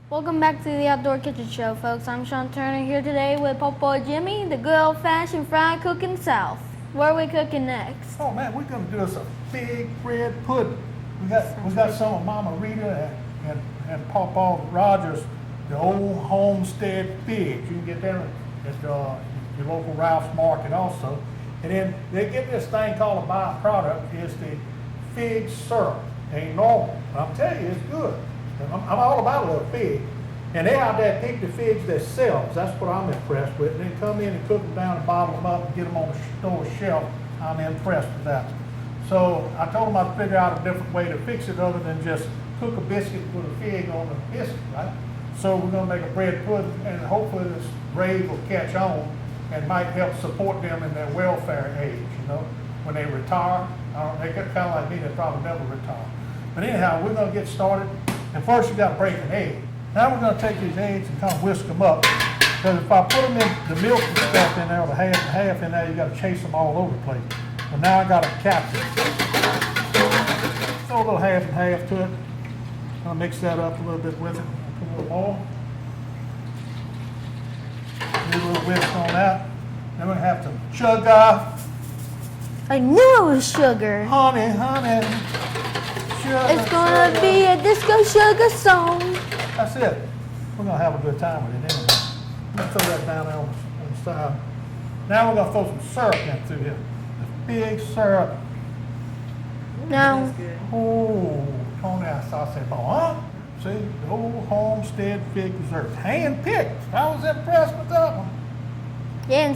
Welcome back to the Outdoor Kitchen Show, folks. I'm Sean Turner here today with Papa Jimmy, the good old-fashioned fried cooking South. What are we cooking next? Oh man, we're gonna do us a big red pudding. We got some of Mama Rita and Papa Rogers, the old homestead figs. You can get them at your local Ralph's Market also. And then they get this thing called a byproduct, is the fig syrup. It ain't normal, but I'm telling you, it's good. I'm all about a little fig. And they out there pick the figs themselves. That's what I'm impressed with. And then come in and cook them down and bottle them up and get them on the store shelf. I'm impressed with that. So I told them I'd figure out a different way to fix it other than just cook a biscuit with a fig on the biscuit, right? So we're gonna make a bread pudding, and hopefully this rave will catch on and might help support them in their welfare age, you know. When they retire, they get kind of like me, they probably never retire. But anyhow, we're gonna get started. And first you gotta break an egg. Now we're gonna take these eggs and kind of whisk them up. Because if I put them in the milk and stuff in there, or the half and half in there, you gotta chase them all over the place. But now I got a captain. Throw a little half and half to it. I'll mix that up a little bit with it. Put a little more. Do a little whisk on that. Then we have to sugar. I knew it was sugar. Honey, honey. Sugar, It's gonna be a disco sugar song. That's it. We're gonna have a good time with it anyway. Let's throw that down there on the side. Now we're gonna throw some syrup in through here. The big syrup. Now, Oh, Tony, I said, huh? See, the old homestead fig dessert, hand picked. I was impressed with that one. yeah,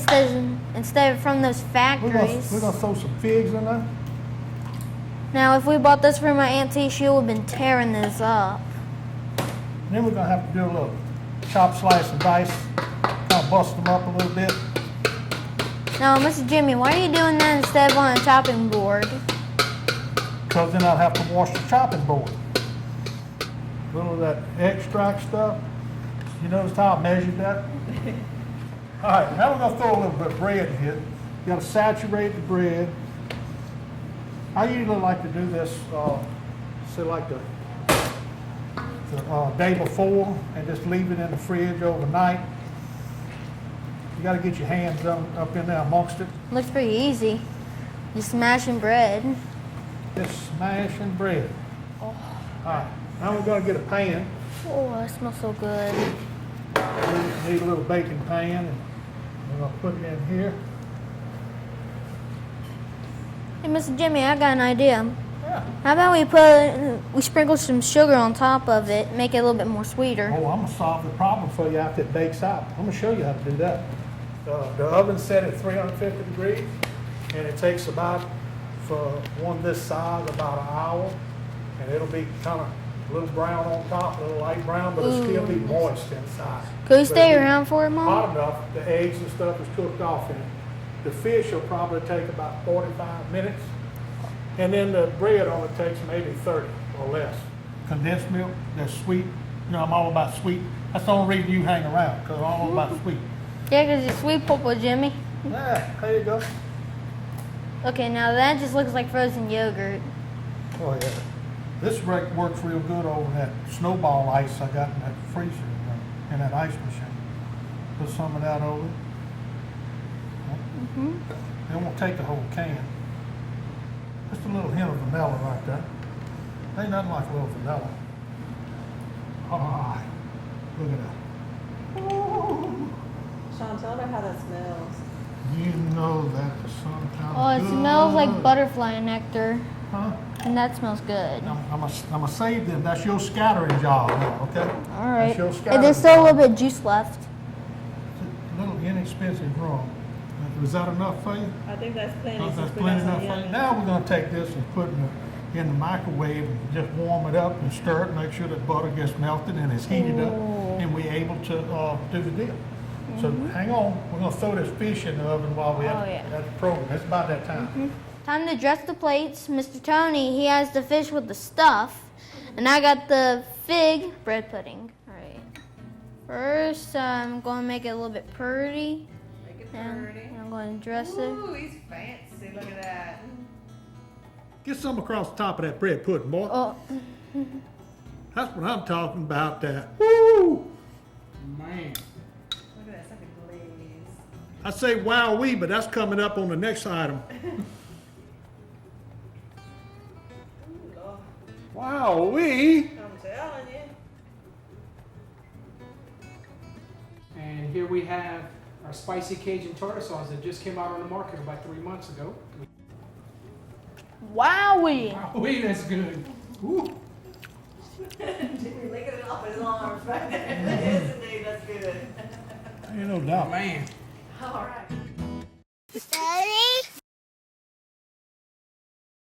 instead of from those We're factories. gonna throw some figs in there. Now, if we bought this for my auntie, she would have been tearing this up. And then we're gonna have to do a little chop, slice, and dice. Kind of bust them up a little bit. Now, Mr. Jimmy, why are you doing that instead of on a chopping board? Because then I'll have to wash the chopping board. A little of that extract stuff. You notice how I measured that? All right, now we're gonna throw a little bit of bread in here. You gotta saturate the bread. I usually like to do this, say like the day before, and just leave it in the fridge overnight. You gotta get your hands up in there amongst it. Looks pretty easy. Just smashing bread. Just smashing bread. All right, now we're gonna get a pan. Oh, that smells so good. We need a little baking pan, and we're gonna put it in here. Hey, Mr. Jimmy, I got an idea. Yeah. How about we sprinkle some sugar on top of it, make it a little bit more sweeter. Oh, I'm gonna solve the problem for you after it bakes out. I'm gonna show you how to do that. The oven's set at 350 degrees, and it takes about, for one this size, about an hour. And it'll be kind of a little brown on top, a little light brown, but it'll still be moist inside. Could we But stay it'll be around for it, Mom? hot enough, the eggs and stuff is cooked off in it. The fish will probably take about 45 minutes. And then the bread only takes maybe 30 or less. Condensed milk, that's sweet. You know, I'm all about sweet. That's the only reason you hang around, because I'm all about sweet. Yeah, because it's sweet, Papa Jimmy. Yeah, there you go. Okay, now that just looks like frozen yogurt. Oh, yeah. This works real good over that snowball ice I got in that freezer, in that ice machine. Put some of that over it. It won't take the whole can. Just a little hint of vanilla right there. Ain't nothing like a little vanilla. Ah, look at that. Ooh. Sean, tell her how that smells. You know that sometimes. Oh, it smells like butterfly nectar, Huh? and that smells good. I'm gonna save them. That's your scattering job now, okay? All right. That's your And scattering there's still a job. little bit of juice left. A little inexpensive rum. Was that enough for you? I think that's plenty. That's since we plenty got enough some for you. yummy. Now we're gonna take this and put it in the microwave and just warm it up and stir it, make sure that butter gets melted and it's heated up, and we're able to do the deal. So hang on, we're gonna throw this fish in the oven while we Oh, have yeah. the program. It's about that time. Time to dress the plates. Mr. Tony, he has the fish with the stuff, and I got the fig bread pudding. All right. First, I'm going to make it a little bit pretty. Make it And pretty. I'm going to dress it. Ooh, he's fancy. Look at that. Get some across the top of that bread pudding, boy. Oh, That's what I'm talking about. That. Woo! Woo! Man. Look at that, it's like a glaze. I say wowee, but that's coming up on the next item. Ooh, Lord. Wowee! I'm telling you. And here we have our spicy Cajun tartar sauce that just came out on the market about 3 months ago. Wowie! Wait, that's good. Ooh. Jimmy licking it off his arms right there. Yes, indeed, that's good. Ain't no doubt. Man. All right.